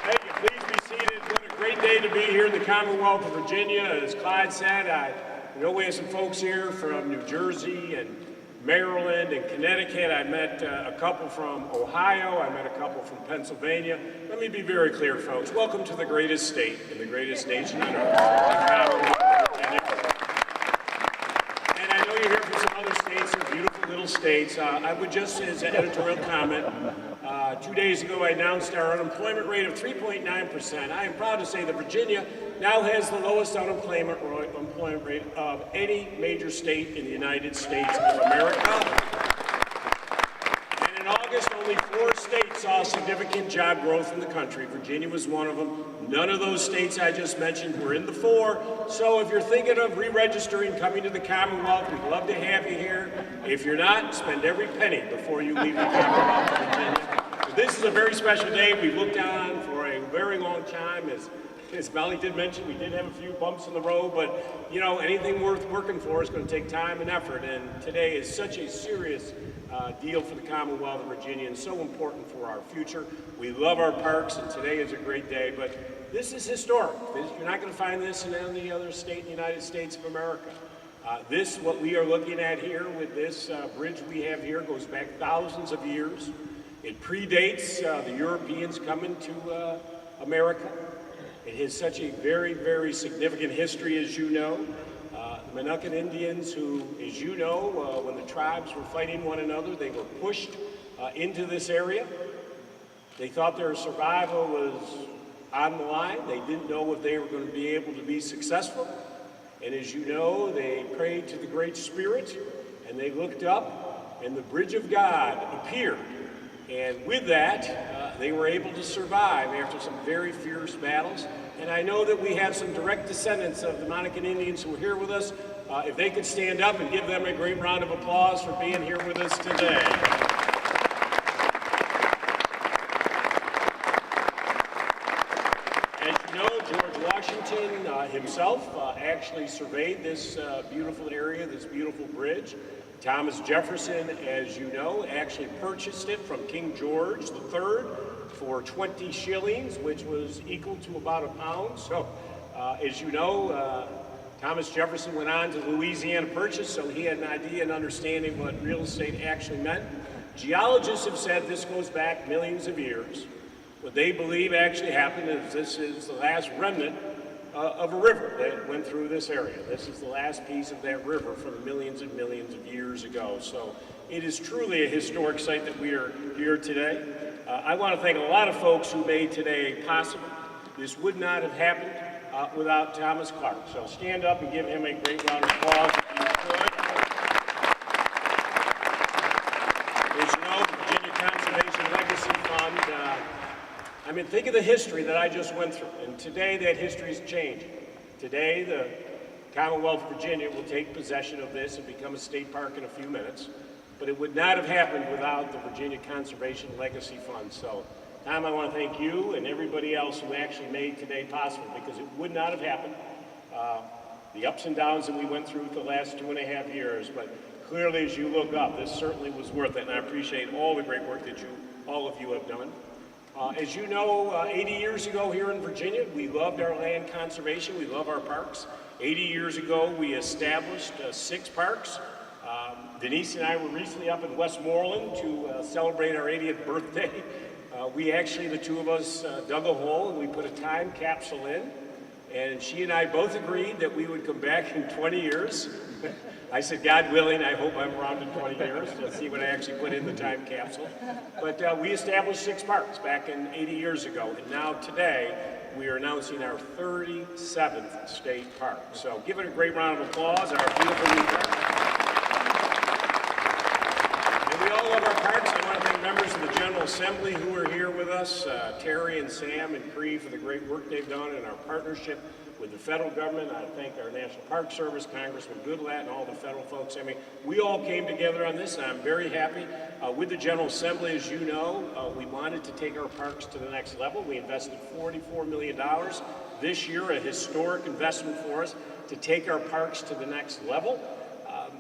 Thank you. Please be seated. What a great day to be here in the Commonwealth of Virginia. As Clyde said, we have some folks here from New Jersey and Maryland and Connecticut. I met a couple from Ohio. I met a couple from Pennsylvania. Let me be very clear, folks. Welcome to the greatest state and the greatest nation on earth, the Commonwealth of Virginia. And I know you're here from some other states. They're beautiful little states. I would just, as an editorial comment, 2 days ago I announced our unemployment rate of 3.9%. I am proud to say that Virginia now has the lowest unemployment rate of any major state in the United States of America. And in August, only 4 states saw significant job growth in the country. Virginia was one of them. None of those states I just mentioned were in the 4. So if you're thinking of re-registering, coming to the Commonwealth, we'd love to have you here. If you're not, spend every penny before you leave the Commonwealth of Virginia. This is a very special day. We've looked on for a very long time. As Molly did mention, we did have a few bumps in the road, but anything worth working for is going to take time and effort. And today is such a serious deal for the Commonwealth of Virginia and so important for our future. We love our parks, and today is a great day. But this is historic. You're not going to find this in any other state in the United States of America. What we are looking at here with this bridge we have here goes back thousands of years. It predates the Europeans coming to America. It has such a very, very significant history, as you know. The Monucan Indians who, as you know, when the tribes were fighting one another, they were pushed into this area. They thought their survival was on the line. They didn't know if they were going to be able to be successful. And as you know, they prayed to the Great Spirit, and they looked up, and the Bridge of God appeared. And with that, they were able to survive after some very fierce battles. And I know that we have some direct descendants of the Monucan Indians who are here with us. If they could stand up and give them a great round of applause for being here with us today. As you know, George Washington himself actually surveyed this beautiful area, this beautiful bridge. Thomas Jefferson, as you know, actually purchased it from King George III for 20 shillings, which was equal to about £1. So, as you know, Thomas Jefferson went on to Louisiana Purchase, so he had an idea and understanding what real estate actually meant. Geologists have said this goes back millions of years. What they believe actually happened is this is the last remnant of a river that went through this area. This is the last piece of that river from millions and millions of years ago. So it is truly a historic site that we are here today. I want to thank a lot of folks who made today possible. This would not have happened without Thomas Clark. So stand up and give him a great round of applause if you could. As you know, the Virginia Conservation Legacy Fund, think of the history that I just went through, and today that history is changing. Today, the Commonwealth of Virginia will take possession of this and become a state park in a few minutes, but it would not have happened without the Virginia Conservation Legacy Fund. So, Tom, I want to thank you and everybody else who actually made today possible, because it would not have happened. The ups and downs that we went through the last 2.5 years, but clearly as you look up, this certainly was worth it, and I appreciate all the great work that all of you have done. As you know, 80 years ago here in Virginia, we loved our land conservation. We love our parks. 80 years ago, we established 6 parks. Denise and I were recently up in Westmoreland to celebrate our 80th birthday. We actually, the two of us, dug a hole and we put a time capsule in. And she and I both agreed that we would come back in 20 years. I said, God willing, I hope I'm around in 20 years to see what I actually put in the time capsule. But we established 6 parks back in 80 years ago. And now today, we are announcing our 37th state park. So give it a great round of applause, our beautiful new park. And we all love our parks. I want to thank members of the General Assembly who are here with us, Terry and Sam and Cree, for the great work they've done in our partnership with the federal government. I thank our National Park Service, Congressman Goodlatte, and all the federal folks. We all came together on this, and I'm very happy. With the General Assembly, as you know, we wanted to take our parks to the next level. We invested $44 million this year, a historic investment for us to take our parks to the next level.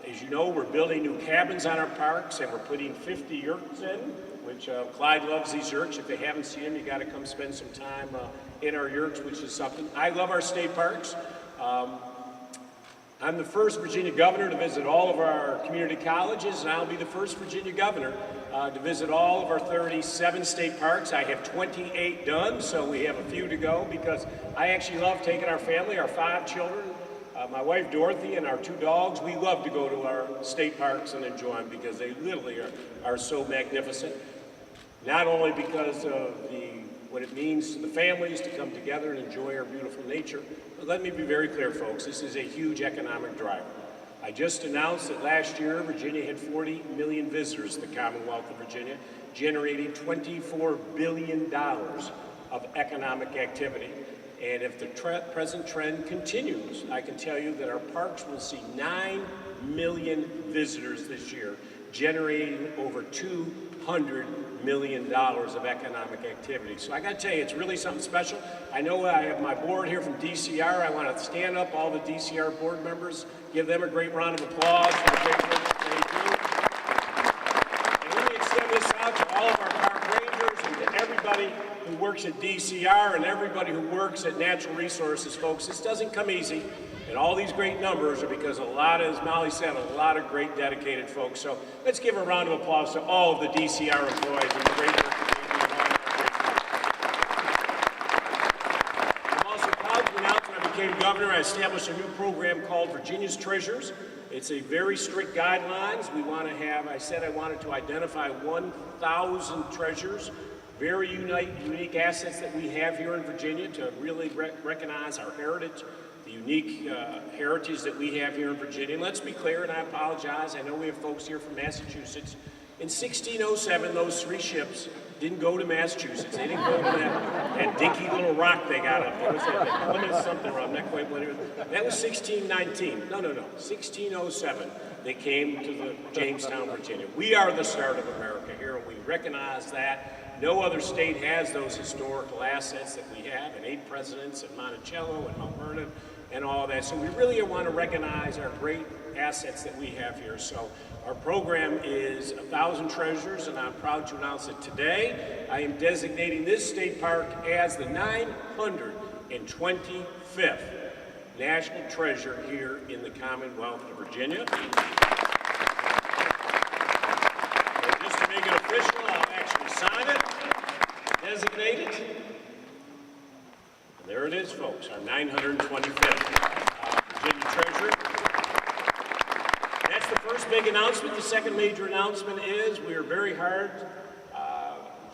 As you know, we're building new cabins on our parks, and we're putting 50 yurts in, which Clyde loves these yurts. If they haven't seen them, you got to come spend some time in our yurts, which is something. I love our state parks. I'm the first Virginia governor to visit all of our community colleges, and I'll be the first Virginia governor to visit all of our 37 state parks. I have 28 done, so we have a few to go, because I actually love taking our family, our 5 children, my wife Dorothy, and our 2 dogs. We love to go to our state parks and enjoy them because they literally are so magnificent. Not only because of what it means to the families to come together and enjoy our beautiful nature, but let me be very clear, folks, this is a huge economic driver. I just announced that last year Virginia had 40 million visitors to the Commonwealth of Virginia, generating $24 billion of economic activity. And if the present trend continues, I can tell you that our parks will see 9 million visitors this year, generating over $200 million of economic activity. So I got to tell you, it's really something special. I know I have my board here from DCR. I want to stand up, all the DCR board members, give them a great round of applause for the great work that they do. And let me extend this out to all of our park rangers and to everybody who works at DCR and everybody who works at Natural Resources, folks. This doesn't come easy. And all these great numbers are because a lot, as Molly said, a lot of great dedicated folks. So let's give a round of applause to all of the DCR employees and the great work that they do. I'm also proud to announce when I became governor, I established a new program called Virginia's Treasures. It's a very strict guidelines. We want to have, I said I wanted to identify 1,000 treasures, very unique assets that we have here in Virginia to really recognize our heritage, the unique heritage that we have here in Virginia. And let's be clear, and I apologize, I know we have folks here from Massachusetts. In 1607, those 3 ships didn't go to Massachusetts. They didn't go to that dinky little rock they got up there. Plymouth something, I'm not quite what it was. That was 1619. No. 1607, they came to the Jamestown, Virginia. We are the start of America here, and we recognize that. No other state has those historical assets that we have, and 8 presidents at Monticello and Mount Vernon and all of that. So we really want to recognize our great assets that we have here. So our program is 1,000 treasures, and I'm proud to announce that today I am designating this state park as the 925th National Treasure here in the Commonwealth of Virginia. And just to make it official, I'll actually sign it, designate it. And there it is, folks, our 925th Virginia Treasure. That's the first big announcement. The second major announcement is we are very hard.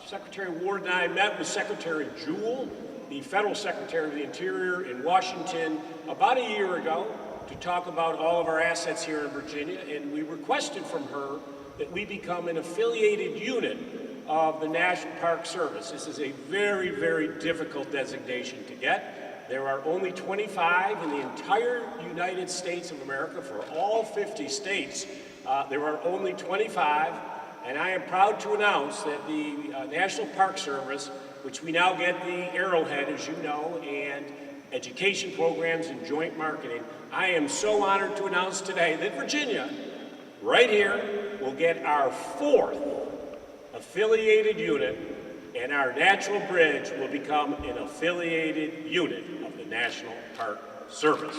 Secretary Ward and I met with Secretary Jewell, the Federal Secretary of the Interior in Washington, about a year ago to talk about all of our assets here in Virginia, and we requested from her that we become an affiliated unit of the National Park Service. This is a very, very difficult designation to get. There are only 25 in the entire United States of America. For all 50 states, there are only 25, and I am proud to announce that the National Park Service, which we now get the Arrowhead, as you know, and education programs and joint marketing, I am so honored to announce today that Virginia, right here, will get our 4th affiliated unit, and our Natural Bridge will become an affiliated unit of the National Park Service.